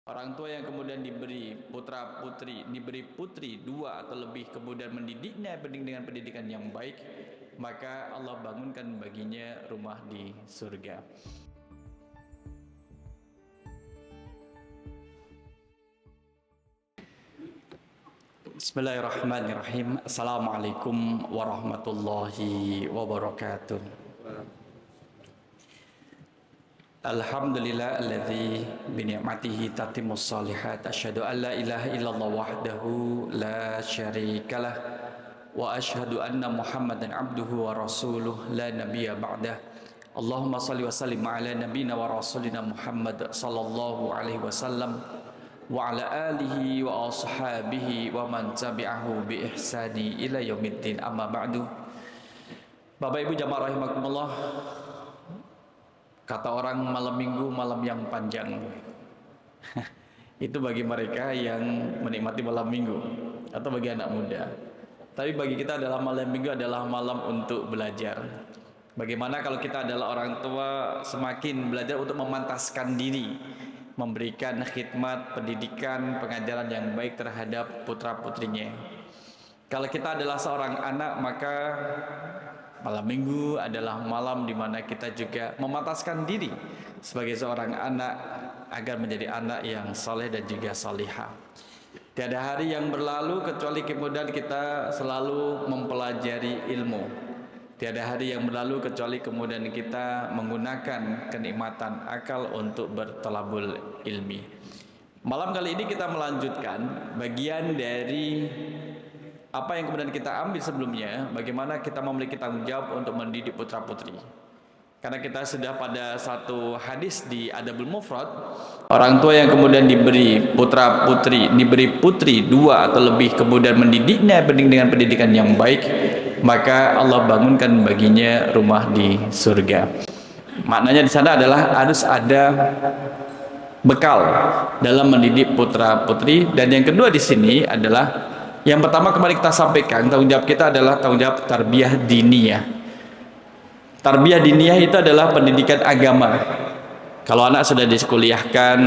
Orang tua yang kemudian diberi putra putri, diberi putri dua atau lebih, kemudian mendidiknya dengan pendidikan yang baik, maka Allah bangunkan baginya rumah di surga. Bismillahirrahmanirrahim. Assalamualaikum warahmatullahi wabarakatuh. Alhamdulillah alladzi bi ni'matihi tatimmus shalihat. Asyhadu an la ilaha illallah wahdahu la syarikalah wa asyhadu anna Muhammadan abduhu wa rasuluh la nabiyya ba'dah. Allahumma shalli wa sallim ala nabiyyina wa rasulina Muhammad sallallahu alaihi wasallam wa ala alihi wa ashabihi wa man tabi'ahu bi ihsani ila yaumiddin. Amma ba'du. Bapak Ibu jamaah rahimakumullah, kata orang malam minggu malam yang panjang. Itu bagi mereka yang menikmati malam minggu atau bagi anak muda. Tapi bagi kita adalah malam minggu adalah malam untuk belajar. Bagaimana kalau kita adalah orang tua semakin belajar untuk memantaskan diri, memberikan khidmat, pendidikan, pengajaran yang baik terhadap putra-putrinya. Kalau kita adalah seorang anak, maka malam minggu adalah malam di mana kita juga memantaskan diri sebagai seorang anak agar menjadi anak yang saleh dan juga salihah. Tiada hari yang berlalu kecuali kemudian kita selalu mempelajari ilmu. Tiada hari yang berlalu kecuali kemudian kita menggunakan kenikmatan akal untuk bertolabul ilmi. Malam kali ini kita melanjutkan bagian dari apa yang kemudian kita ambil sebelumnya, bagaimana kita memiliki tanggung jawab untuk mendidik putra-putri. Karena kita sudah pada satu hadis di Adabul Mufrad, orang tua yang kemudian diberi putra-putri, diberi putri dua atau lebih, kemudian mendidiknya dengan pendidikan yang baik, maka Allah bangunkan baginya rumah di surga. Maknanya di sana adalah harus ada bekal dalam mendidik putra-putri. Dan yang kedua di sini adalah, yang pertama kembali kita sampaikan, tanggung jawab kita adalah tanggung jawab tarbiyah diniyah. Tarbiyah diniyah itu adalah pendidikan agama. Kalau anak sudah dikuliahkan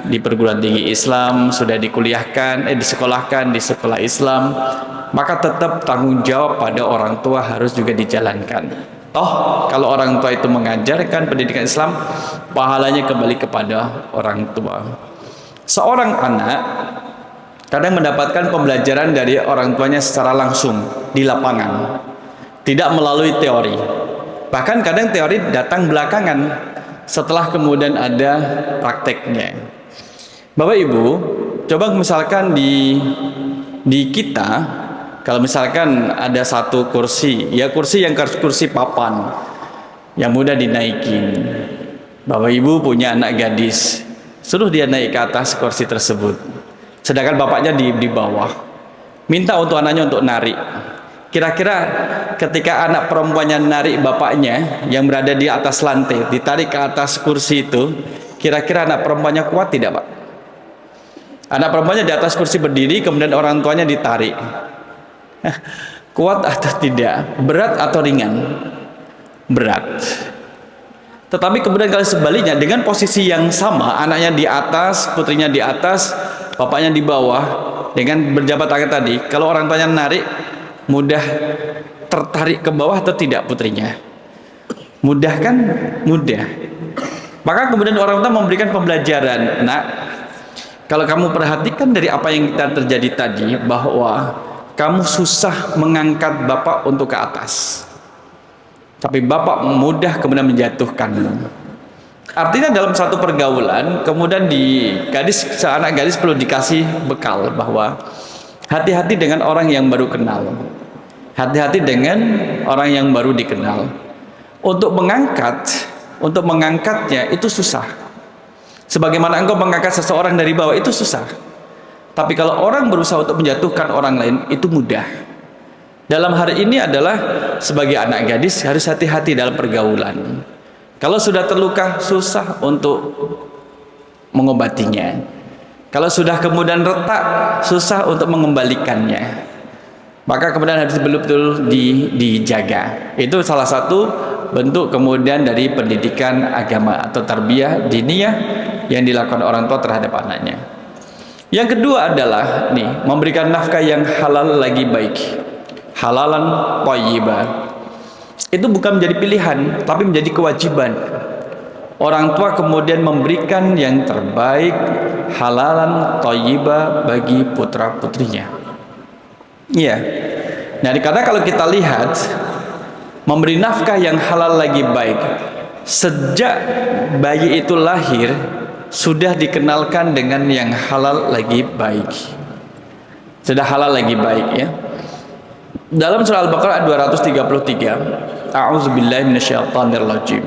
di perguruan tinggi Islam, sudah disekolahkan di sekolah Islam, maka tetap tanggung jawab pada orang tua harus juga dijalankan. Toh kalau orang tua itu mengajarkan pendidikan Islam, pahalanya kembali kepada orang tua. Seorang anak kadang mendapatkan pembelajaran dari orang tuanya secara langsung di lapangan, tidak melalui teori. Bahkan kadang teori datang belakangan setelah kemudian ada prakteknya. Bapak Ibu, coba misalkan di kita, kalau misalkan ada satu kursi, ya kursi papan yang mudah dinaikin. Bapak Ibu punya anak gadis, suruh dia naik ke atas kursi tersebut, sedangkan bapaknya di bawah, minta untuk anaknya untuk narik. Kira-kira ketika anak perempuannya narik bapaknya yang berada di atas lantai, ditarik ke atas kursi itu, kira-kira anak perempuannya kuat tidak, Pak? Anak perempuannya di atas kursi berdiri, kemudian orang tuanya ditarik. Kuat atau tidak? Berat atau ringan? Berat. Tetapi kemudian kalau sebaliknya, dengan posisi yang sama, anaknya di atas, putrinya di atas, bapaknya di bawah, dengan berjabat tangan tadi, kalau orang tuanya narik, mudah tertarik ke bawah atau tidak putrinya? Mudah kan? Mudah. Maka kemudian orang tua memberikan pembelajaran, nak, kalau kamu perhatikan dari apa yang kita terjadi tadi, bahwa kamu susah mengangkat bapak untuk ke atas, tapi bapak mudah kemudian menjatuhkan. Artinya dalam satu pergaulan, kemudian seanak gadis perlu dikasih bekal bahwa hati-hati dengan orang yang baru kenal, hati-hati dengan orang yang baru dikenal. Untuk mengangkatnya itu susah. Sebagaimana engkau mengangkat seseorang dari bawah itu susah. Tapi kalau orang berusaha untuk menjatuhkan orang lain itu mudah. Dalam hari ini adalah sebagai anak gadis harus hati-hati dalam pergaulan. Kalau sudah terluka, susah untuk mengobatinya. Kalau sudah kemudian retak, susah untuk mengembalikannya. Maka kemudian harus betul-betul dijaga. Itu salah satu bentuk kemudian dari pendidikan agama atau tarbiyah diniyah yang dilakukan orang tua terhadap anaknya. Yang kedua adalah memberikan nafkah yang halal lagi baik. Halalan thayyibah. Itu bukan menjadi pilihan, tapi menjadi kewajiban. Orang tua kemudian memberikan yang terbaik, halalan thayyibah bagi putra-putrinya. Iya. Nah, karena kalau kita lihat memberi nafkah yang halal lagi baik, sejak bayi itu lahir sudah dikenalkan dengan yang halal lagi baik. Sudah halal lagi baik, ya. Dalam surah Al-Baqarah 233, A'udzubillahi minasyaitonirrajim.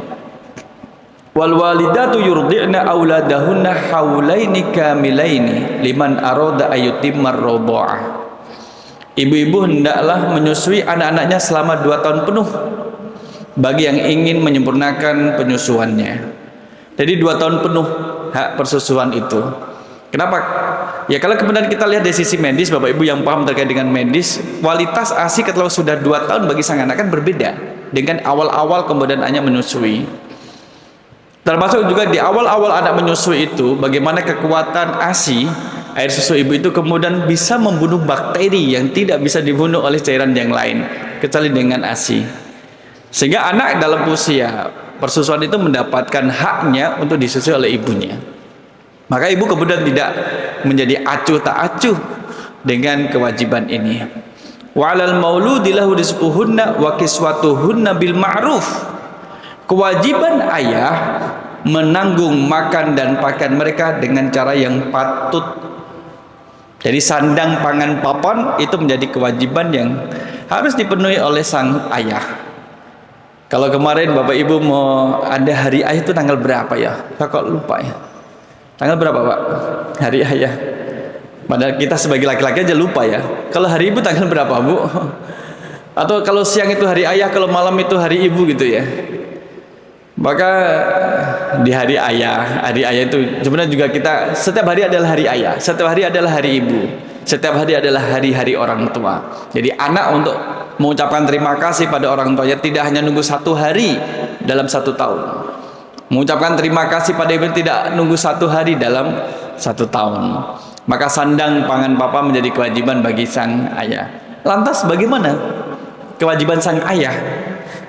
Wal walidatu yurdi'na auladahunna haulaini kamilaini liman arada ayyutimmar radha'ah. Ibu-ibu hendaklah menyusui anak-anaknya selama 2 tahun penuh bagi yang ingin menyempurnakan penyusuannya. Jadi 2 tahun penuh hak persusuan itu. Kenapa? Ya kalau kemudian kita lihat dari sisi medis, Bapak Ibu yang paham terkait dengan medis, kualitas ASI kalau sudah 2 tahun bagi sang anak kan berbeda dengan awal-awal kemudian hanya menyusui. Termasuk juga di awal-awal anak menyusui itu, bagaimana kekuatan ASI, air susu ibu itu kemudian bisa membunuh bakteri yang tidak bisa dibunuh oleh cairan yang lain, kecuali dengan ASI. Sehingga anak dalam usia persusuan itu mendapatkan haknya untuk disusui oleh ibunya. Maka ibu kemudian tidak menjadi acuh tak acuh dengan kewajiban ini. Wa 'alal mauludi lahu rizquhunna wa kiswatuhunna bil ma'ruf. Kewajiban ayah menanggung makan dan pakaian mereka dengan cara yang patut. Jadi sandang pangan papan itu menjadi kewajiban yang harus dipenuhi oleh sang ayah. Kalau kemarin Bapak Ibu mau ada hari ayah itu tanggal berapa ya? Saya kok lupa ya. Tanggal berapa Pak? Hari ayah. Padahal kita sebagai laki-laki aja lupa ya. Kalau hari ibu tanggal berapa Bu? Atau kalau siang itu hari ayah, kalau malam itu hari ibu gitu ya. Maka di hari ayah itu sebenarnya juga kita setiap hari adalah hari ayah, setiap hari adalah hari ibu, setiap hari adalah hari-hari orang tua. Jadi anak untuk mengucapkan terima kasih pada orang tuanya tidak hanya nunggu 1 hari dalam 1 tahun. Mengucapkan terima kasih pada ibu tidak nunggu 1 hari dalam 1 tahun. Maka sandang pangan papa menjadi kewajiban bagi sang ayah. Lantas bagaimana kewajiban sang ayah?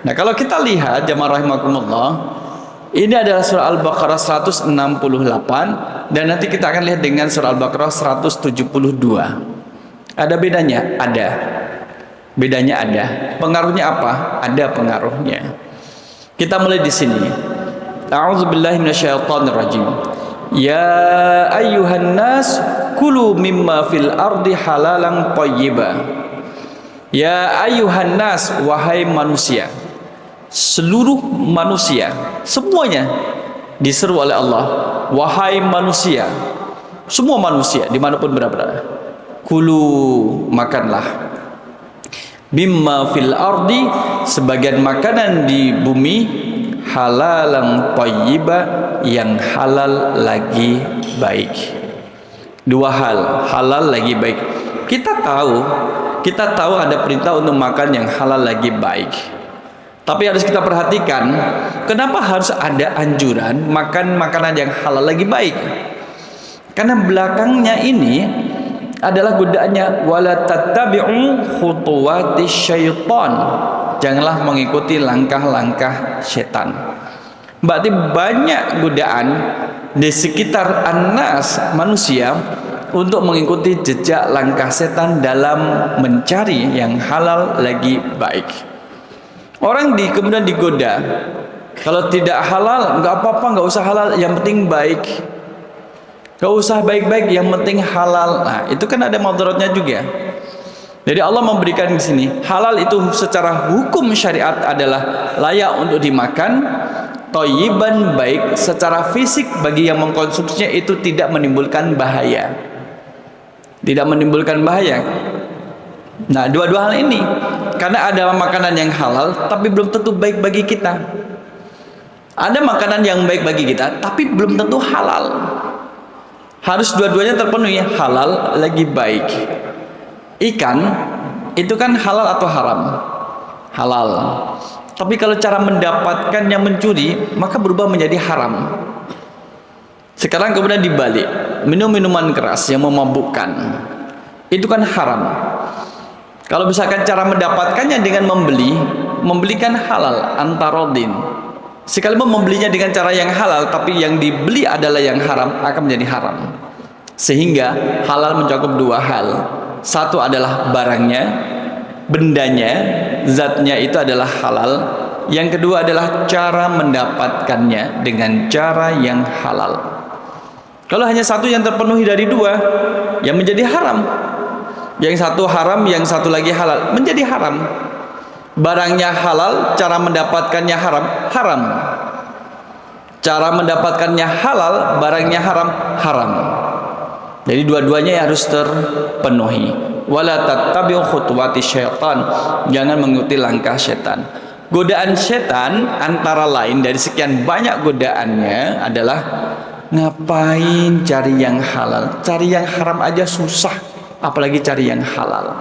Nah, kalau kita lihat jamaah rahimakumullah, ini adalah surah Al-Baqarah 168 dan nanti kita akan lihat dengan surah Al-Baqarah 172. Ada bedanya? Ada. Bedanya ada. Pengaruhnya apa? Ada pengaruhnya. Kita mulai di sini. A'udzubillahi minasyaitonirrajim. Ya ayyuhan nas kulu mimma fil ardi halalan thayyiba. Ya ayyuhan nas, wahai manusia. Seluruh manusia, semuanya diseru oleh Allah, wahai manusia, semua manusia dimanapun berada, kulu, makanlah, mimma fil ardi, sebagian makanan di bumi, halalan thayyiba, yang halal lagi baik. 2 hal, halal lagi baik. Kita tahu ada perintah untuk makan yang halal lagi baik. Tapi harus kita perhatikan, kenapa harus ada anjuran makan makanan yang halal lagi baik? Karena belakangnya ini adalah godaannya, wala tattabi'u khutuwatis syaitan. Janganlah mengikuti langkah-langkah setan. Berarti banyak godaan di sekitar anas manusia untuk mengikuti jejak langkah setan dalam mencari yang halal lagi baik. Orang kemudian digoda, kalau tidak halal nggak apa-apa, nggak usah halal, yang penting baik. Nggak usah baik-baik, yang penting halal. Nah, itu kan ada mudaratnya juga. Jadi Allah memberikan di sini halal itu secara hukum syariat adalah layak untuk dimakan, thayyiban baik secara fisik bagi yang mengkonsumsinya itu tidak menimbulkan bahaya. Tidak menimbulkan bahaya. Nah, dua-dua hal ini, karena ada makanan yang halal tapi belum tentu baik bagi kita. Ada makanan yang baik bagi kita tapi belum tentu halal. Harus dua-duanya terpenuhi, halal lagi baik. Ikan itu kan halal atau haram? Halal. Tapi kalau cara mendapatkannya mencuri, maka berubah menjadi haram. Sekarang kemudian dibalik, minum minuman keras yang memabukkan, itu kan haram. Kalau misalkan cara mendapatkannya dengan membelikan halal, antarodin. Sekalipun membelinya dengan cara yang halal, tapi yang dibeli adalah yang haram, akan menjadi haram. Sehingga halal mencakup dua hal. Satu adalah barangnya, bendanya, zatnya itu adalah halal. Yang kedua adalah cara mendapatkannya dengan cara yang halal. Kalau hanya satu yang terpenuhi dari dua, yang menjadi haram. Yang satu haram, yang satu lagi halal, menjadi haram. Barangnya halal, cara mendapatkannya haram, haram. Cara mendapatkannya halal, barangnya haram, haram. Jadi dua-duanya harus terpenuhi. Wala tattabi'u khutuwati syaitan, jangan mengikuti langkah setan. Godaan setan antara lain dari sekian banyak godaannya adalah ngapain cari yang halal, cari yang haram aja susah, apalagi cari yang halal.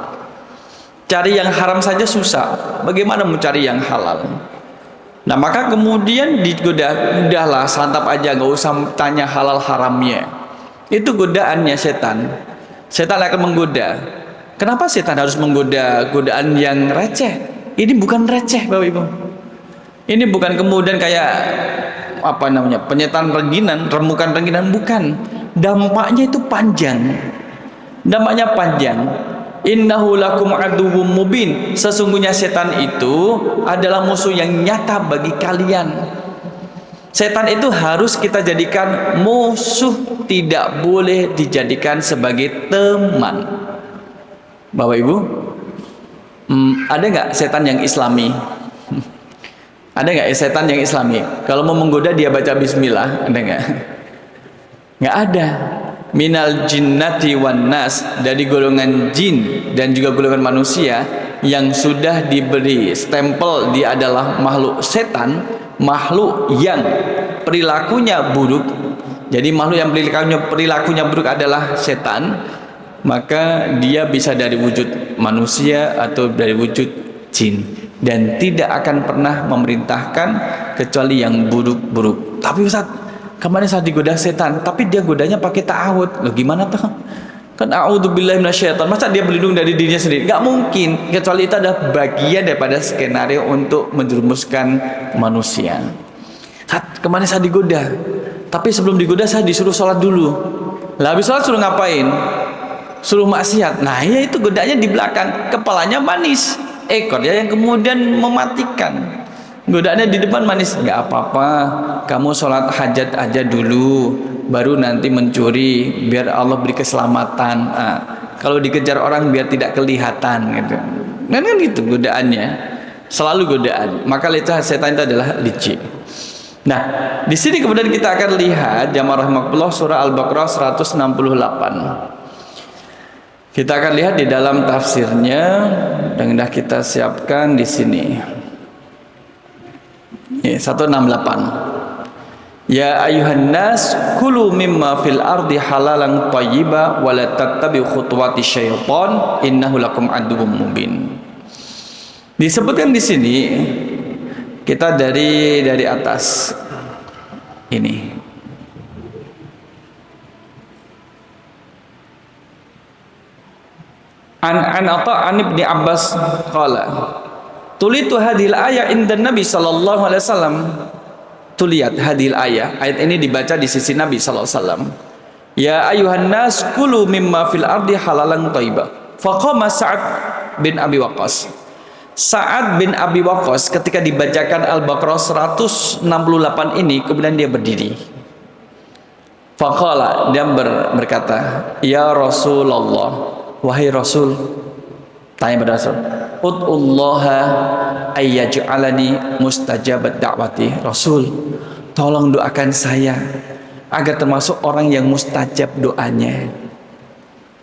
Cari yang haram saja susah, bagaimana mau cari yang halal? Nah maka kemudian digoda, udahlah santap aja, gak usah tanya halal haramnya. Itu godaannya setan. Setan akan menggoda. Kenapa setan harus menggoda godaan yang receh? Ini bukan receh Bapak Ibu. Ini bukan kemudian kayak apa namanya, penyetan rengginan, remukan rengginan, bukan. Dampaknya itu panjang. Dampaknya panjang. Innahu lakum aduwwum mubin. Sesungguhnya setan itu adalah musuh yang nyata bagi kalian. Setan itu harus kita jadikan musuh, tidak boleh dijadikan sebagai teman. Bapak Ibu, ada nggak setan yang islami? Ada nggak setan yang islami? Kalau mau menggoda dia baca bismillah, ada nggak? Nggak ada. Minal jinnati wan nas, dari golongan jin dan juga golongan manusia yang sudah diberi stempel dia adalah makhluk setan, makhluk yang perilakunya buruk. Jadi makhluk yang perilakunya buruk adalah setan, maka dia bisa dari wujud manusia atau dari wujud jin dan tidak akan pernah memerintahkan kecuali yang buruk-buruk. Tapi Ustaz, kemarin saya digoda setan, tapi dia godanya pakai ta'awud. Loh gimana tuh? Kan a'udzubillahi minasyaitan. Masa dia berlindung dari dirinya sendiri? Gak mungkin. Kecuali itu adalah bagian daripada skenario untuk menjerumuskan manusia. Kemarin saya digoda, tapi sebelum digoda saya disuruh sholat dulu. Lah habis sholat suruh ngapain? Suruh maksiat. Nah ya itu godanya di belakang, kepalanya manis, ekornya yang kemudian mematikan. Godaannya di depan manis, nggak apa-apa, kamu sholat hajat aja dulu, baru nanti mencuri, biar Allah beri keselamatan. Nah, kalau dikejar orang biar tidak kelihatan, gitu. Kan gitu godaannya, selalu godaan. Maka setan itu adalah licik. Nah, di sini kemudian kita akan lihat jamaah rahimakumullah surah Al-Baqarah 168. Kita akan lihat di dalam tafsirnya yang sudah kita siapkan di sini. 168. Ya ayuhan nas kulu mimma fil ardi halalan thayyiba wa la tattabi'u khutuwati syaitan innahu lakum aduwwum mubin. Disebutkan di sini kita dari atas ini. An Ibni Abbas qala tulitu hadhil ayat inda Nabi sallallahu alaihi wasallam. Tuliat hadhil ayat. Ayat ini dibaca di sisi Nabi sallallahu alaihi wasallam. Ya ayuhan nas kulu mimma fil ardi halalan thayyiba. Faqama Sa'ad bin Abi Waqqas. Sa'ad bin Abi Waqqas ketika dibacakan Al-Baqarah 168 ini kemudian dia berdiri. Faqala, dia berkata, "Ya Rasulullah, wahai Rasul." Tanya pada Rasul, "Ud'ullaha ayyaj'alani mustajabat da'wati." Rasul, tolong doakan saya agar termasuk orang yang mustajab doanya.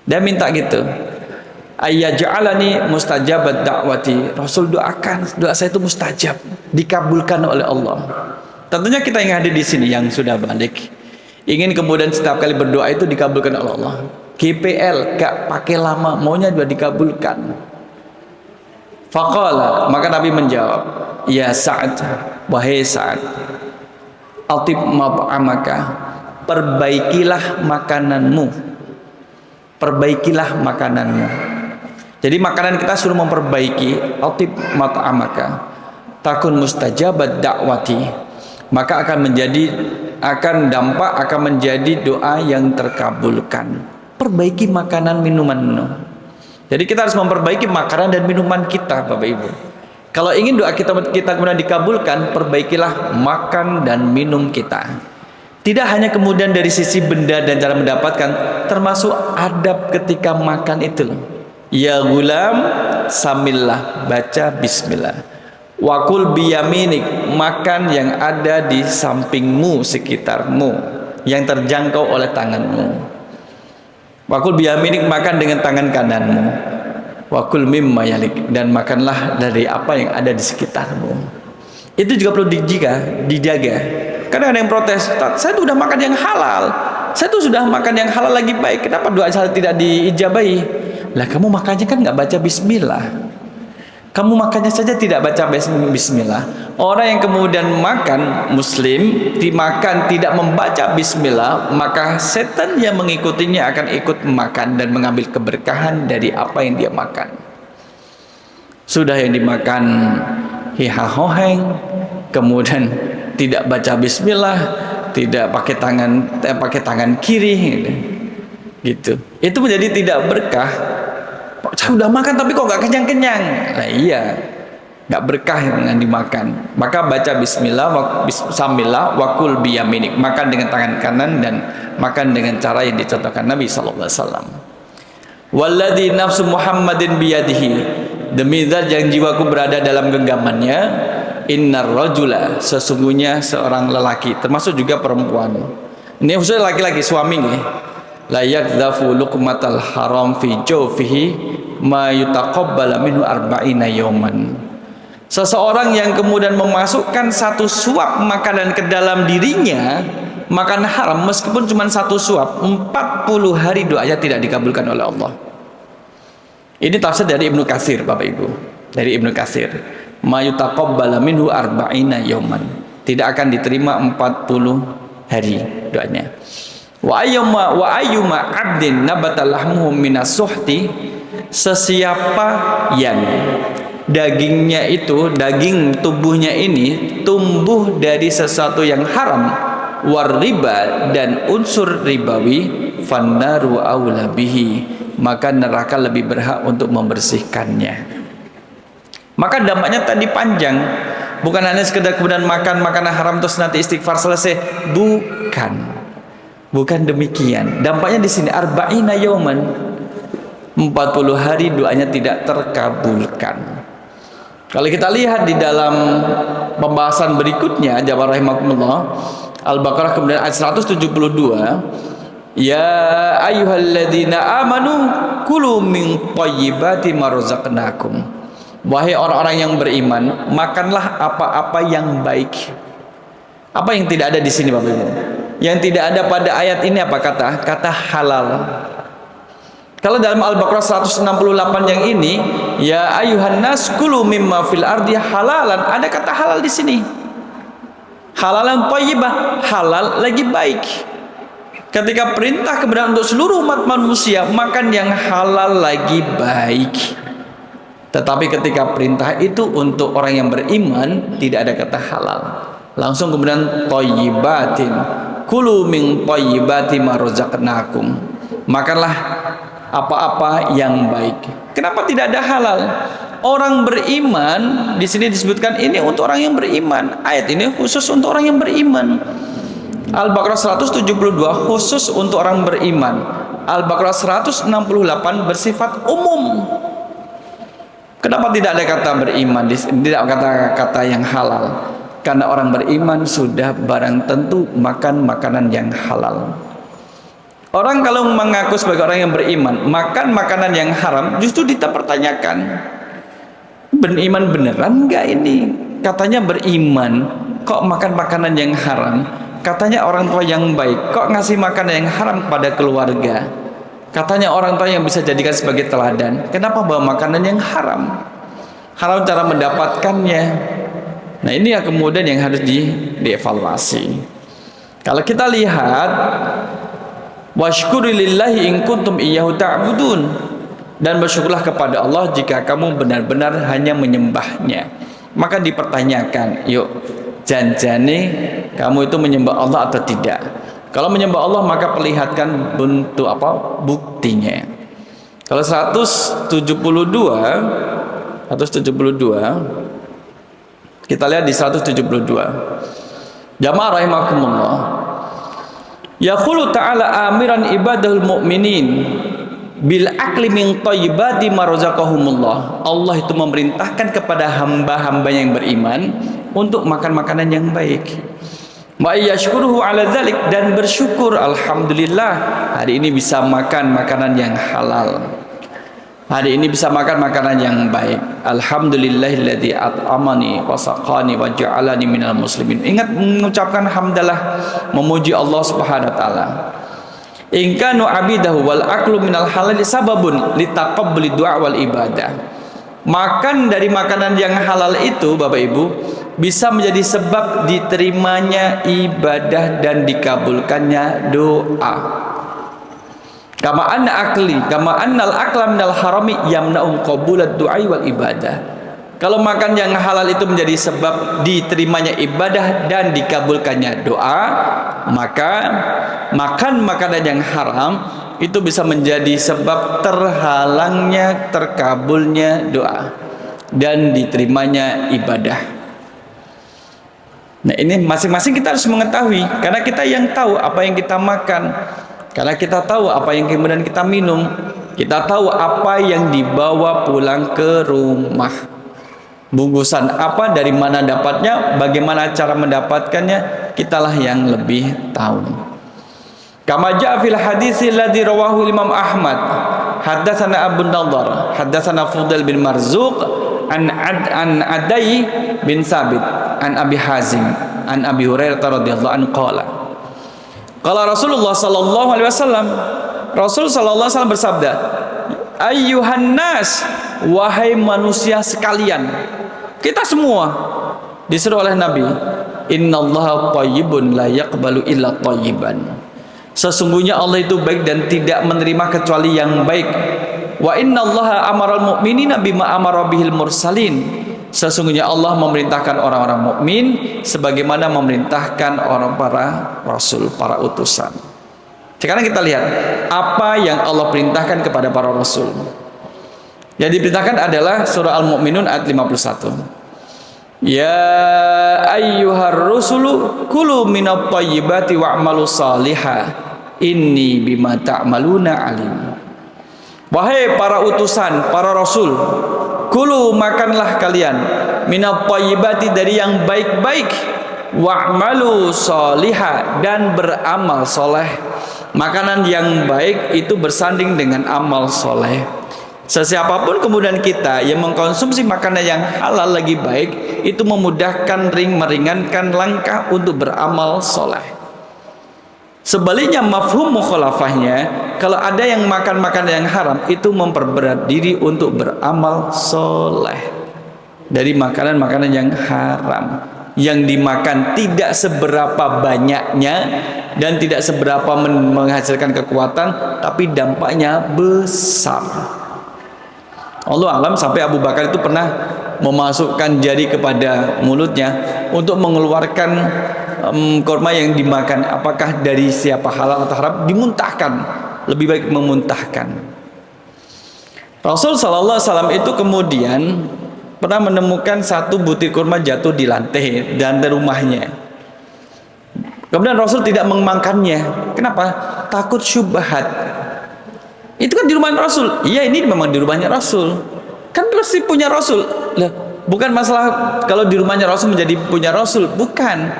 Dia minta gitu. Ayyaj'alani mustajabat da'wati. Rasul doakan, doa saya itu mustajab, dikabulkan oleh Allah. Tentunya kita yang hadir di sini yang sudah balik ingin kemudian setiap kali berdoa itu dikabulkan oleh Allah. GPL gak pakai lama, maunya juga dikabulkan. Faqala, maka Nabi menjawab, ya Sa'ad, wahai Sa'ad, atib mab'amaka, perbaikilah makananmu. Perbaikilah makananmu. Jadi makanan kita suruh memperbaiki. Atib mab'amaka, takun mustajabat da'wati, maka akan menjadi doa yang terkabulkan. Perbaiki makanan minumanmu. Jadi kita harus memperbaiki makanan dan minuman kita, Bapak Ibu. Kalau ingin doa kita kemudian dikabulkan, perbaikilah makan dan minum kita. Tidak hanya kemudian dari sisi benda dan cara mendapatkan, termasuk adab ketika makan itu. Ya gulam, samillah, baca bismillah. Wakul biyaminik, makan yang ada di sampingmu, sekitarmu, yang terjangkau oleh tanganmu. Wakul biyaminik, makan dengan tangan kananmu. Wakul mimma yalik, dan makanlah dari apa yang ada di sekitarmu. Itu juga perlu dijaga. Kadang ada yang protes, saya tuh udah makan yang halal, saya tuh sudah makan yang halal lagi baik, kenapa doa saya tidak diijabahi? Lah kamu makannya kan nggak baca bismillah. Kamu makannya saja tidak baca bismillah. Orang yang kemudian makan, muslim, dimakan tidak membaca bismillah, maka setan yang mengikutinya akan ikut makan dan mengambil keberkahan dari apa yang dia makan. Sudah yang dimakan hihahoheng, kemudian tidak baca bismillah, tidak pakai tangan kiri, gitu. Itu menjadi tidak berkah. Saya udah makan tapi kok gak kenyang-kenyang. Nah iya, gak berkah dengan dimakan. Maka baca bismillah, sambillah, wakul biyaminik, makan dengan tangan kanan dan makan dengan cara yang dicontohkan Nabi SAW. Walladhi nafsu Muhammadin biyadihi, demi zat yang jiwaku berada dalam genggamannya, innar rajula, sesungguhnya seorang lelaki, termasuk juga perempuan. Ini khususnya laki-laki, suami nih. La yakdhafu luqmatal haram fi jawfihi ma yutaqabbala minhu arba'ina yawman. Seseorang yang kemudian memasukkan satu suap makanan ke dalam dirinya, makan haram meskipun cuma satu suap, 40 hari doanya tidak dikabulkan oleh Allah. Ini tafsir dari Ibnu Katsir, Bapak Ibu. Dari Ibnu Katsir. Ma yutaqabbala minhu arba'ina yawman. Tidak akan diterima 40 hari doanya. Wa ayyuma abdin nabata lahmuhu minas suhti, sesiapa yang dagingnya itu, daging tubuhnya ini tumbuh dari sesuatu yang haram, war riba, dan unsur ribawi, fannaru aula bihi, maka neraka lebih berhak untuk membersihkannya. Maka dampaknya tadi panjang, bukan hanya sekedar kemudian makan makanan haram terus nanti istighfar selesai, bukan demikian. Dampaknya di sini arba'ina yauman, 40 hari doanya tidak terkabulkan. Kalau kita lihat di dalam pembahasan berikutnya, jawab rahimakumullah, Al-Baqarah kemudian ayat 172, ya ayyuhalladzina amanu kulu min thayyibati ma razaqnakum. Wahai orang-orang yang beriman, makanlah apa-apa yang baik. Apa yang tidak ada di sini, Bapak Ibu? Yang tidak ada pada ayat ini apa kata? Kata halal. Kalau dalam Al-Baqarah 168 yang ini, ya ayuhan nas kulu mimma fil ardi halalan, ada kata halal di sini. Halalan thayyibah, halal lagi baik. Ketika perintah kemudian untuk seluruh umat manusia makan yang halal lagi baik. Tetapi ketika perintah itu untuk orang yang beriman, tidak ada kata halal. Langsung kemudian thayyibatin, kulu min thayyibati ma razaqnakum, makanlah apa-apa yang baik. Kenapa tidak ada halal? Orang beriman di sini disebutkan ini untuk orang yang beriman. Ayat ini khusus untuk orang yang beriman. Al-Baqarah 172 khusus untuk orang beriman. Al-Baqarah 168 bersifat umum. Kenapa tidak ada kata beriman, tidak kata-kata yang halal? Karena orang beriman sudah barang tentu makan makanan yang halal. Orang kalau mengaku sebagai orang yang beriman, makan makanan yang haram, justru kita pertanyakan, beriman beneran enggak ini? Katanya beriman, kok makan makanan yang haram? Katanya orang tua yang baik, kok ngasih makanan yang haram kepada keluarga? Katanya orang tua yang bisa jadikan sebagai teladan, kenapa bawa makanan yang haram? haram cara mendapatkannya. Nah ini yang kemudian yang harus dievaluasi. Kalau kita lihat, washkurilillahi in kuntum iyyahu ta'budun, dan bersyukurlah kepada Allah jika kamu benar-benar hanya menyembahnya. Maka dipertanyakan, yuk janjane kamu itu menyembah Allah atau tidak? Kalau menyembah Allah maka perlihatkan bentuk buktinya. Kalau 172 kita lihat di 172. Jamaah rahimakumullah. Yaqulu ta'ala amiran ibadahul mu'minin bil akli min thayyibati ma razaqahumullah. Allah itu memerintahkan kepada hamba-hamba yang beriman untuk makan makanan yang baik. Wa yashkuruhu ala dzalik, dan bersyukur, alhamdulillah hari ini bisa makan makanan yang halal. Hari ini bisa makan makanan yang baik. Alhamdulillahilladzi at'amani wa saqani wa ja'alani minal muslimin. Ingat mengucapkan hamdalah, memuji Allah Subhanahu wa taala. In kanu abidahu wal aklu minal halal sababun litaqabbuli du'a wal ibadah. Makan dari makanan yang halal itu Bapak Ibu bisa menjadi sebab diterimanya ibadah dan dikabulkannya doa. Kama annal akla minal harami yamna'u qabulat du'ai wal ibadah. Kalau makan yang halal itu menjadi sebab diterimanya ibadah dan dikabulkannya doa, maka makan makanan yang haram itu bisa menjadi sebab terhalangnya, terkabulnya doa dan diterimanya ibadah. Nah ini masing-masing kita harus mengetahui, karena kita yang tahu apa yang kita makan, karena kita tahu apa yang kemudian kita minum, kita tahu apa yang dibawa pulang ke rumah, bungkusan apa, dari mana dapatnya, bagaimana cara mendapatkannya, kitalah yang lebih tahu. Kama ja'a fil hadits alladzi rawahu Imam Ahmad, haddatsana Abu Nadhr, haddatsana Fudail bin Marzuq an Adai bin Sabit an Abi Hazim an Abi Hurairah radhiyallahu anhu qala qala Rasulullah sallallahu alaihi wasallam, Rasul sallallahu alaihi wasallam bersabda, ayyuhan nas, wahai manusia sekalian, kita semua disuruh oleh Nabi, innallaha thayyibun la yaqbalu illa thayyiban. Sesungguhnya Allah itu baik dan tidak menerima kecuali yang baik. Wa innallaha amaral mu'minina bima amara bihil mursalin. Sesungguhnya Allah memerintahkan orang-orang mukmin sebagaimana memerintahkan orang para rasul, para utusan. Sekarang kita lihat apa yang Allah perintahkan kepada para rasul. Yang diperintahkan adalah surah Al-Mu'minun ayat 51. Ya ayyuhar rusulu kulu minat thayyibati wa'malu salihah inni bima ta'maluna alim. Wahai para utusan, para rasul, kulu makanlah kalian minat thayyibati dari yang baik-baik, wa'malu salihah dan beramal soleh. Makanan yang baik itu bersanding dengan amal soleh. Sesiapapun kemudian kita yang mengkonsumsi makanan yang halal lagi baik, itu memudahkan, meringankan langkah untuk beramal soleh. Sebaliknya mafhum mukhalafahnya, kalau ada yang makan makanan yang haram, itu memperberat diri untuk beramal soleh dari makanan-makanan yang haram, yang dimakan tidak seberapa banyaknya dan tidak seberapa menghasilkan kekuatan, tapi dampaknya besar. Allah alam, sampai Abu Bakar itu pernah memasukkan jari kepada mulutnya untuk mengeluarkan kurma yang dimakan, apakah dari siapa, halal atau haram, dimuntahkan. Lebih baik memuntahkan. Rasul sallallahu alaihi wasallam itu kemudian pernah menemukan satu butir kurma jatuh di lantai dan di rumahnya. Kemudian Rasul tidak memakannya. Kenapa? Takut syubhat. Itu kan di rumah Rasul. Iya, ini memang di rumahnya Rasul. Kan pasti punya Rasul. Lah, bukan masalah kalau di rumahnya Rasul menjadi punya Rasul, bukan.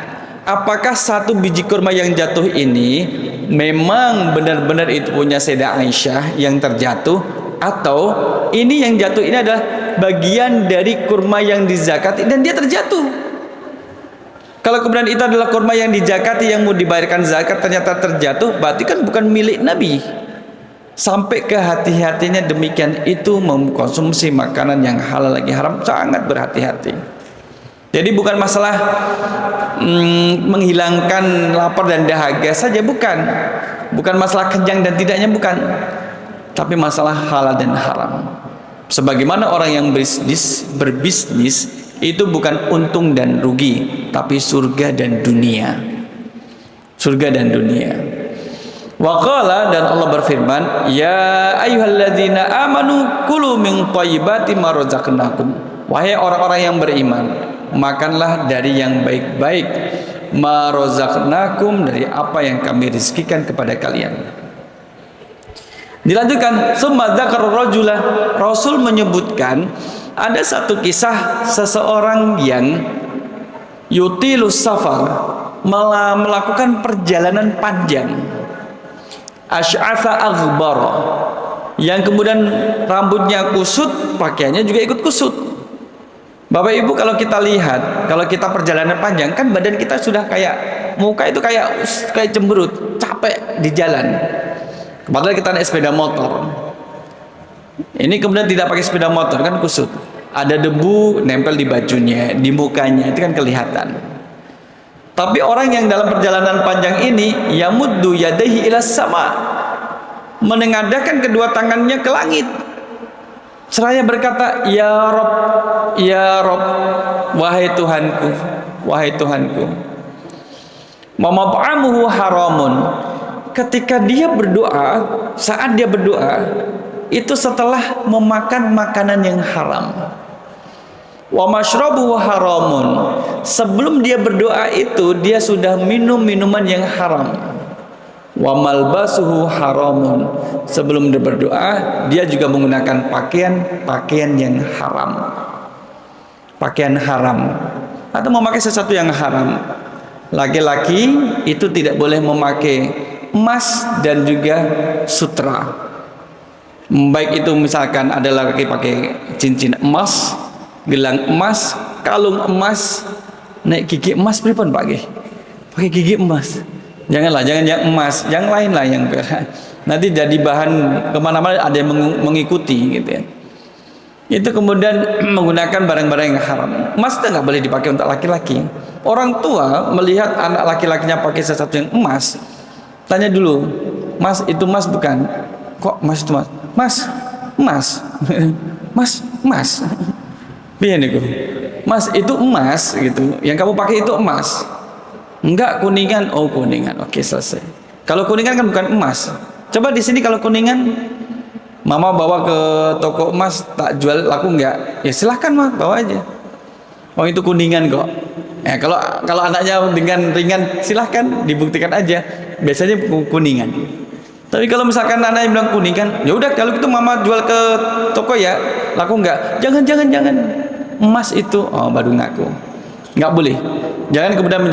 Apakah satu biji kurma yang jatuh ini memang benar-benar itu punya Sayyidah Aisyah yang terjatuh, atau ini yang jatuh ini adalah bagian dari kurma yang dizakati dan dia terjatuh? Kalau kemudian itu adalah kurma yang dizakati yang mau dibayarkan zakat ternyata terjatuh, berarti kan bukan milik Nabi. sampai ke hati-hatinya demikian, itu mengkonsumsi makanan yang halal lagi haram, sangat berhati-hati. Jadi bukan masalah menghilangkan lapar dan dahaga saja, bukan masalah kenyang dan tidaknya, bukan, tapi masalah halal dan haram. Sebagaimana orang yang berbisnis itu bukan untung dan rugi, tapi surga dan dunia. Surga dan dunia. Wa qala, dan Allah berfirman, ya ayyuhalladzina amanu kulu min thayyibati ma razaqnakum. Wahai orang-orang yang beriman, makanlah dari yang baik-baik, ma razaqnakum, dari apa yang kami rizkikan kepada kalian. Dilanjutkan, summa dzakara rajulah, Rasul menyebutkan ada satu kisah seseorang yang yutilus safar, melakukan perjalanan panjang, asy'atha aghbar, yang kemudian rambutnya kusut, pakaiannya juga ikut kusut. Bapak Ibu, kalau kita lihat, kalau kita perjalanan panjang, kan badan kita sudah kayak, muka itu kayak cemberut, capek di jalan. Padahal kita naik sepeda motor. Ini kemudian tidak pakai sepeda motor, kan kusut. Ada debu nempel di bajunya, di mukanya, itu kan kelihatan. Tapi orang yang dalam perjalanan panjang ini, yamuddu yadaihi ila sama, menengadahkan kedua tangannya ke langit, seraya berkata, ya Rob, wahai Tuhanku, wahai Tuhanku. Mamab'amuhu haramun. Ketika dia berdoa, saat dia berdoa, itu setelah memakan makanan yang haram. Wa mashrabuhu haramun. Sebelum dia berdoa itu, dia sudah minum minuman yang haram. Wa malbasuhu haramun. Sebelum dia berdoa, dia juga menggunakan pakaian yang haram. Pakaian haram, atau memakai sesuatu yang haram. Laki-laki itu tidak boleh memakai emas dan juga sutra. Baik itu misalkan ada laki pakai cincin emas, gelang emas, kalung emas, naik gigi emas, pripun Pak Ge? Pakai gigi emas. Janganlah, jangan yang emas, yang lain lah yang perak. Nanti jadi bahan kemana-mana, ada yang mengikuti gitu ya. Itu kemudian menggunakan barang-barang yang haram. Emas itu nggak boleh dipakai untuk laki-laki. Orang tua melihat anak laki-lakinya pakai sesuatu yang emas, tanya dulu, Mas itu emas bukan? Kok emas itu emas? Mas, biar nih, Mas itu emas gitu. Yang kamu pakai itu emas? Enggak, kuningan. Oh kuningan, oke selesai. Kalau kuningan kan bukan emas. Coba di sini kalau kuningan, Mama bawa ke toko emas, tak jual, laku enggak? Ya silahkan Mas, bawa aja. Oh itu kuningan kok. Ya, kalau anaknya dengan ringan, silahkan dibuktikan aja. Biasanya kuningan. Tapi kalau misalkan anaknya bilang kuningan, ya udah kalau gitu Mama jual ke toko ya, laku enggak? Jangan. Emas itu, oh baru ngaku. Enggak boleh. Jangan kemudian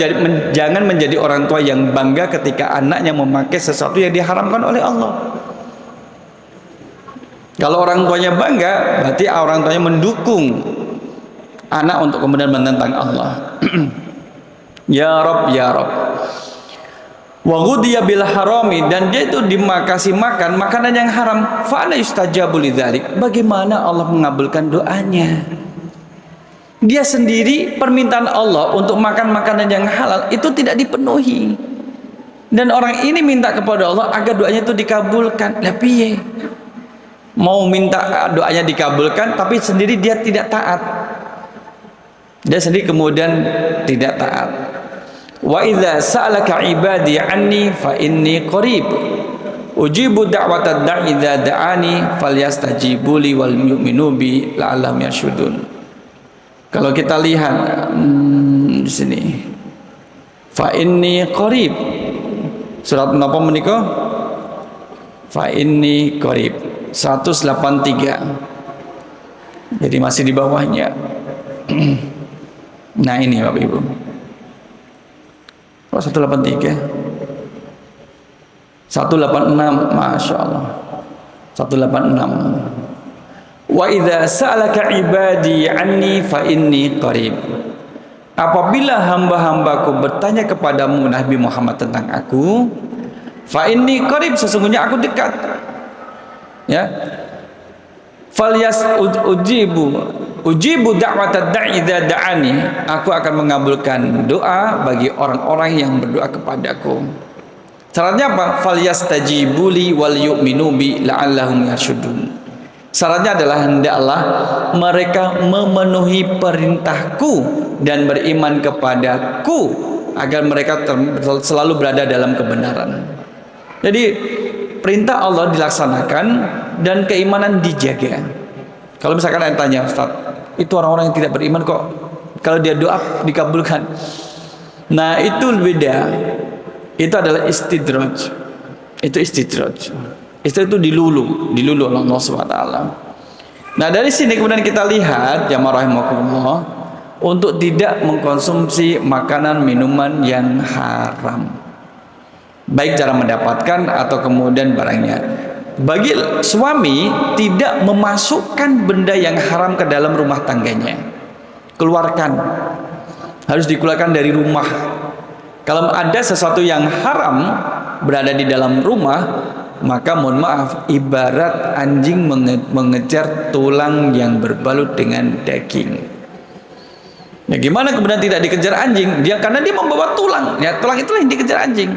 jangan menjadi orang tua yang bangga ketika anaknya memakai sesuatu yang diharamkan oleh Allah. Kalau orang tuanya bangga, berarti orang tuanya mendukung anak untuk kemudian menentang Allah. Ya Rob, ya Rob. Wa ghudiya bil harami, dan dia itu dikasih makan makanan yang haram. Fa ana yustajabu lidzalik. Bagaimana Allah mengabulkan doanya? Dia sendiri permintaan Allah untuk makan makanan yang halal itu tidak dipenuhi. Dan orang ini minta kepada Allah agar doanya itu dikabulkan. Lah piye? Mau minta doanya dikabulkan tapi sendiri dia tidak taat. Dia sendiri kemudian tidak taat. Wa idza sa'alaka ibadi anni fa inni qarib ujibu da'watad da'i idza da'ani falyastajibu li wal yu'minu bi la'allahum yarshudun. Kalau kita lihat di sini, fa inni qarib, surat menapa menika? Fa inni qarib 183. Jadi masih di bawahnya. Nah ini Bapak Ibu. Oh 183, 186, Masya Allah, 186. Wa idza sa'alaka ibadi anni fa inni qarib. Apabila hamba-hambaku bertanya kepadamu Nabi Muhammad tentang aku, fa inni qarib, sesungguhnya aku dekat. Ya. Ujibu da'watad da'i idza da'ani. Aku akan mengabulkan doa bagi orang-orang yang berdoa kepadaku. Syaratnya apa? Falyastajibuli wal yu'minu bi la'allahum yarshudun. Syaratnya adalah hendaklah mereka memenuhi perintahku dan beriman kepadaku agar mereka selalu berada dalam kebenaran. Jadi perintah Allah dilaksanakan dan keimanan dijaga. Kalau misalkan ada yang tanya, Ustaz, itu orang-orang yang tidak beriman kok kalau dia doa dikabulkan. Nah, itu beda. Itu adalah istidraj. Itu istidraj. Itu dilulu oleh Allah SWT. Nah, dari sini kemudian kita lihat jamaah rahimakumullah, untuk tidak mengkonsumsi makanan minuman yang haram, baik cara mendapatkan atau kemudian barangnya. Bagi suami tidak memasukkan benda yang haram ke dalam rumah tangganya. Keluarkan. Harus dikeluarkan dari rumah. Kalau ada sesuatu yang haram berada di dalam rumah, maka mohon maaf, ibarat anjing mengejar tulang yang berbalut dengan daging. Ya, gimana kemudian tidak dikejar anjing? Karena dia membawa tulang. Ya, tulang itulah yang dikejar anjing.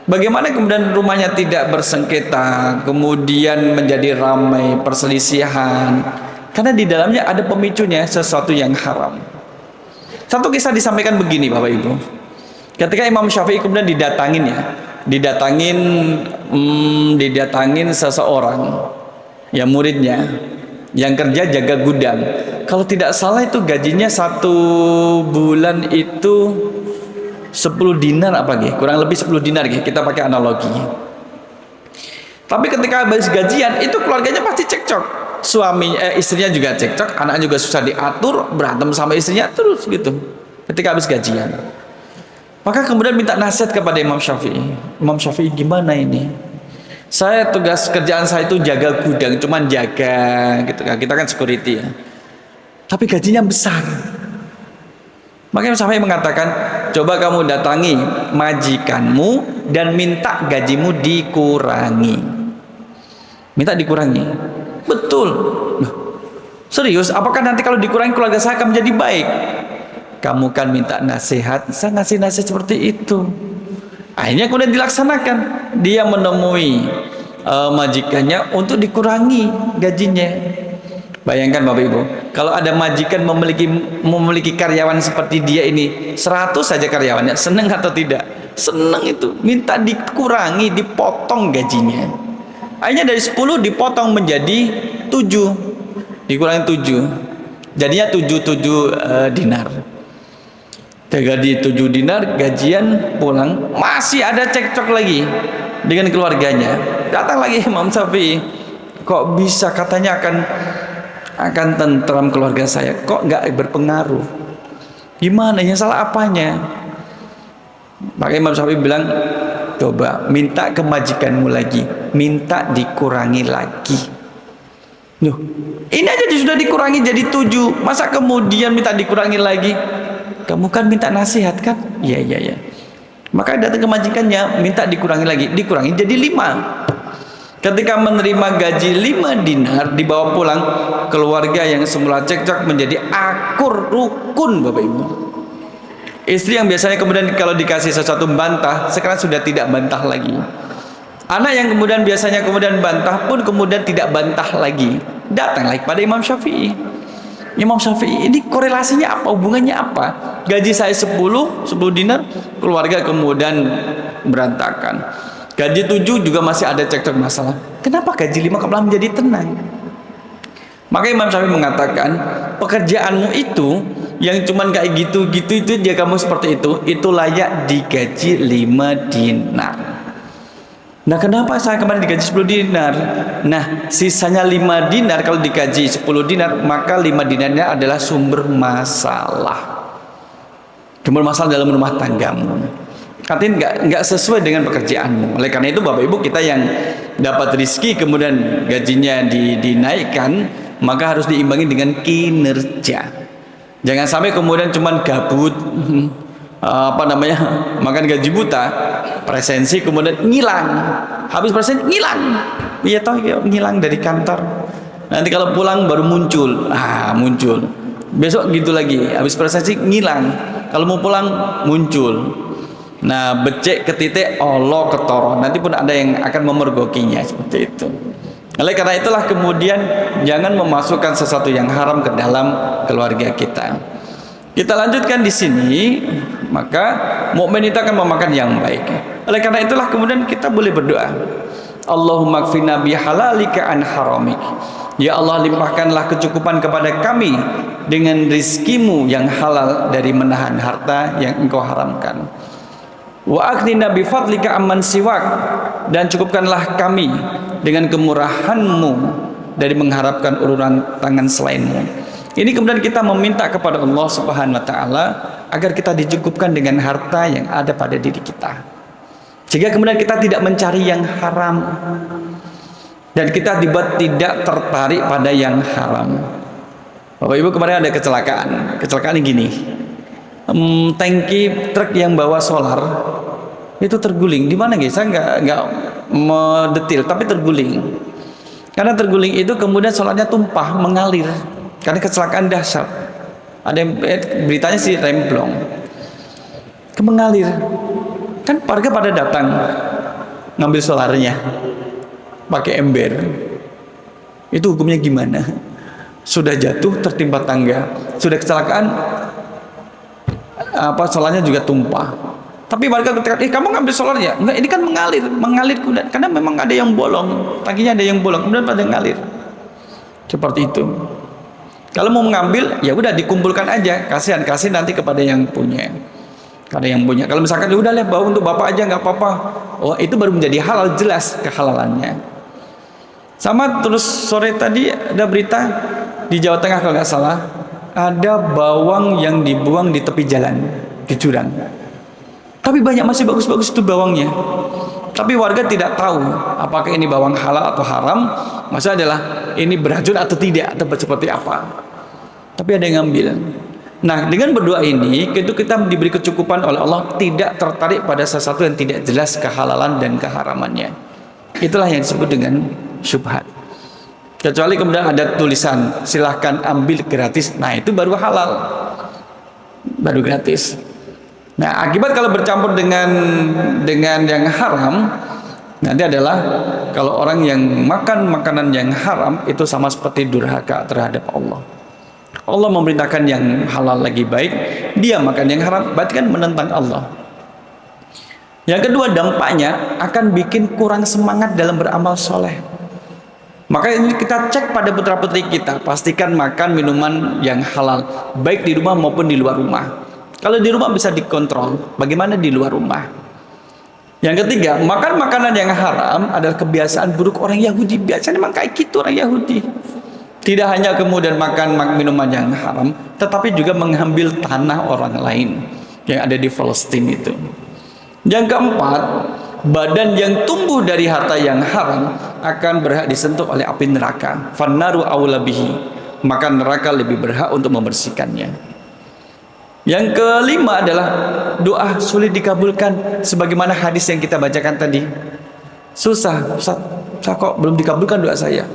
Bagaimana kemudian rumahnya tidak bersengketa, kemudian menjadi ramai perselisihan? Karena di dalamnya ada pemicunya, sesuatu yang haram. Satu kisah disampaikan begini, Bapak Ibu. Ketika Imam Syafi'i kemudian didatangin seseorang, ya muridnya, yang kerja jaga gudang. Kalau tidak salah itu gajinya 1 bulan itu 10 dinar apa gitu, kurang lebih 10 dinar gitu, kita pakai analogi. Tapi ketika habis gajian itu keluarganya pasti cekcok, istrinya juga cekcok, anak juga susah diatur, berantem sama istrinya terus gitu ketika habis gajian. Maka kemudian minta nasihat kepada Imam Syafi'i. Imam Syafi'i, gimana ini? Saya tugas kerjaan saya itu jaga gudang, cuman jaga gitu kan, kita kan security ya. Tapi gajinya besar. Maka Imam Syafi'i mengatakan, coba kamu datangi majikanmu dan minta gajimu dikurangi. Minta dikurangi. Betul. Loh, serius? Apakah nanti kalau dikurangi keluarga saya akan menjadi baik? Kamu kan minta nasihat, saya ngasih nasihat seperti itu. Akhirnya kemudian dilaksanakan. Dia menemui majikannya untuk dikurangi gajinya. Bayangkan Bapak Ibu, kalau ada majikan memiliki karyawan seperti dia ini, 100 saja karyawannya, senang atau tidak? Senang itu. Minta dikurangi, dipotong gajinya. Akhirnya dari 10 dipotong menjadi 7. Dikurangi 7. Jadinya 7 dinar. Gaji 7 dinar, gajian pulang, masih ada cekcok lagi dengan keluarganya. Datang lagi Imam Syafi'i, kok bisa katanya akan tentram keluarga saya, kok nggak berpengaruh? Gimana ya, salah apanya? Maka Imam Syafi'i bilang, coba minta ke majikanmu lagi, minta dikurangi lagi. Loh, ini aja sudah dikurangi jadi 7, masa kemudian minta dikurangi lagi? Kamu kan minta nasihat kan? Iya. Maka datang ke majikannya, minta dikurangi lagi, dikurangi jadi 5. Ketika menerima gaji 5 dinar, dibawa pulang, keluarga yang semula cekcok menjadi akur, rukun Bapak Ibu. Istri yang biasanya kemudian kalau dikasih sesuatu bantah, sekarang sudah tidak bantah lagi. Anak yang kemudian biasanya kemudian bantah pun kemudian tidak bantah lagi. Datang lagi pada Imam Syafi'i. Imam Syafi'i, ini korelasinya apa? Hubungannya apa? Gaji saya 10 dinar, keluarga kemudian berantakan. Gaji 7 juga masih ada cekcok masalah. Kenapa gaji 5 kok malah menjadi tenang? Maka Imam Syafi'i mengatakan, pekerjaanmu itu yang cuman kayak gitu-gitu itu dia kamu seperti itu layak digaji 5 dinar. Nah, kenapa saya kemarin digaji 10 dinar? Nah, sisanya 5 dinar kalau digaji 10 dinar, maka 5 dinarnya adalah sumber masalah. Sumber masalah dalam rumah tanggamu. Artinya nggak sesuai dengan pekerjaanmu. Oleh karena itu Bapak Ibu, kita yang dapat rezeki kemudian gajinya dinaikkan, maka harus diimbangi dengan kinerja. Jangan sampai kemudian cuman gabut, makan gaji buta, presensi kemudian ngilang, habis presensi ngilang. iya toh ngilang dari kantor. Nanti kalau pulang baru muncul. Muncul. Besok gitu lagi, habis prestasi ngilang. Kalau mau pulang muncul. Nah, becek ke titik Allah ketoro. Nanti pun ada yang akan memergokinya seperti itu. Oleh karena itulah kemudian jangan memasukkan sesuatu yang haram ke dalam keluarga kita. Kita lanjutkan di sini, maka mukmin itu akan memakan yang baik. Oleh karena itulah kemudian kita boleh berdoa. Allahumma kfina bihalalika an haramik. Ya Allah, limpahkanlah kecukupan kepada kami dengan rizkimu yang halal dari menahan harta yang engkau haramkan. Wa aghnina bifadlika amman siwak, dan cukupkanlah kami dengan kemurahanmu dari mengharapkan uluran tangan selainmu. Ini kemudian kita meminta kepada Allah Subhanahu wa taala agar kita dicukupkan dengan harta yang ada pada diri kita. Sehingga kemudian kita tidak mencari yang haram dan kita dibuat tidak tertarik pada yang haram. Bapak Ibu, kemarin ada kecelakaan. Kecelakaannya gini. Tangki truk yang bawa solar itu terguling. Di mana guys? Saya nggak mendetil, tapi terguling. Karena terguling itu kemudian solarnya tumpah, mengalir. Karena kecelakaan dahsyat. Ada yang beritanya sih remblong. Mengalir. Kan warga pada datang ngambil solarnya pakai ember. Itu hukumnya gimana? Sudah jatuh tertimpa tangga, sudah kecelakaan, solarnya juga tumpah. Tapi warga ketika kamu ngambil solarnya, enggak, ini kan mengalir karena memang ada yang bolong, tangkinya ada yang bolong, kemudian pada ngalir. Seperti itu. Kalau mau mengambil, ya udah dikumpulkan aja, kasih nanti kepada yang punya. Ada yang punya. Kalau misalkan ya udah bawa untuk bapak aja nggak apa-apa. Oh, itu baru menjadi halal, jelas kehalalannya. Sama terus sore tadi ada berita di Jawa Tengah kalau nggak salah, ada bawang yang dibuang di tepi jalan, di jurang. Tapi banyak masih bagus-bagus itu bawangnya. Tapi warga tidak tahu apakah ini bawang halal atau haram. Maksudnya adalah ini beracun atau tidak, atau seperti apa. Tapi ada yang ngambil. Nah, dengan berdoa ini itu kita diberi kecukupan oleh Allah, tidak tertarik pada sesuatu yang tidak jelas kehalalan dan keharamannya. Itulah yang disebut dengan syubhat. Kecuali kemudian ada tulisan silahkan ambil gratis, nah itu baru halal, baru gratis. Nah, akibat kalau bercampur dengan yang haram nanti adalah kalau orang yang makan makanan yang haram itu sama seperti durhaka terhadap Allah. Allah memerintahkan yang halal lagi baik, dia makan yang haram, berarti kan menentang Allah. Yang kedua, dampaknya akan bikin kurang semangat dalam beramal soleh. Maka ini kita cek pada putra-putri kita, pastikan makan minuman yang halal, baik di rumah maupun di luar rumah. Kalau di rumah bisa dikontrol, bagaimana di luar rumah? Yang ketiga, makan makanan yang haram adalah kebiasaan buruk orang Yahudi. Biasanya memang kayak gitu orang Yahudi. Tidak hanya kemudian makan minuman yang haram, tetapi juga mengambil tanah orang lain yang ada di Palestina itu. Yang keempat, badan yang tumbuh dari harta yang haram akan berhak disentuh oleh api neraka. Fannaru aula bihi, maka neraka lebih berhak untuk membersihkannya. Yang kelima adalah doa sulit dikabulkan, sebagaimana hadis yang kita bacakan tadi. Susah, Ustaz, saya kok belum dikabulkan doa saya.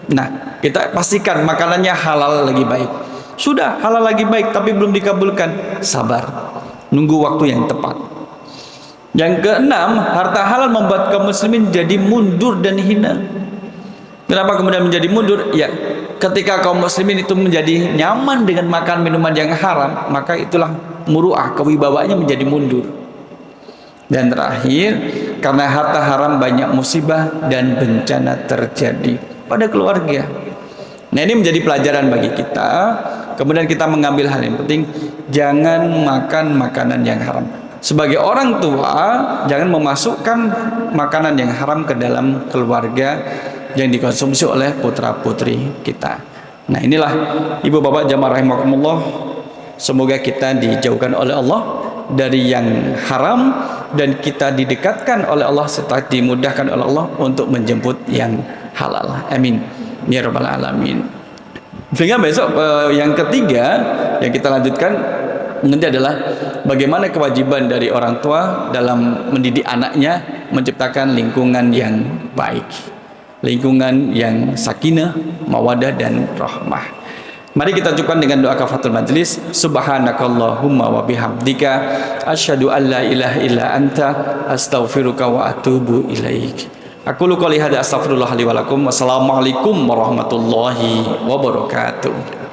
Nah, kita pastikan makanannya halal lagi baik. Sudah halal lagi baik tapi belum dikabulkan, sabar, nunggu waktu yang tepat. Yang keenam, harta halal membuat kaum muslimin jadi mundur dan hina. Kenapa kemudian menjadi mundur? Ya, ketika kaum muslimin itu menjadi nyaman dengan makan minuman yang haram, maka itulah muru'ah, kewibawaannya menjadi mundur. Dan terakhir, karena harta haram banyak musibah dan bencana terjadi pada keluarga. Nah, ini menjadi pelajaran bagi kita. Kemudian kita mengambil hal yang penting, jangan makan makanan yang haram. Sebagai orang tua, jangan memasukkan makanan yang haram ke dalam keluarga yang dikonsumsi oleh putra-putri kita. Nah, inilah ibu bapak jamaah rahimakumullah, semoga kita dijauhkan oleh Allah dari yang haram dan kita didekatkan oleh Allah serta dimudahkan oleh Allah untuk menjemput yang halal. Amin ya rabbal alamin. Sehingga besok yang ketiga yang kita lanjutkan nanti adalah bagaimana kewajiban dari orang tua dalam mendidik anaknya menciptakan lingkungan yang baik. lingkungan yang sakinah, mawadah dan rahmah. Mari kita cukupkan dengan doa kafaratul majlis. Subhanakallahumma wa bihamdika asyhadu an la ilaha illa anta astaghfiruka wa atubu ilaik. Aku qouli hadza astaghfirullah li wa lakum. Wassalamualaikum warahmatullahi wabarakatuh.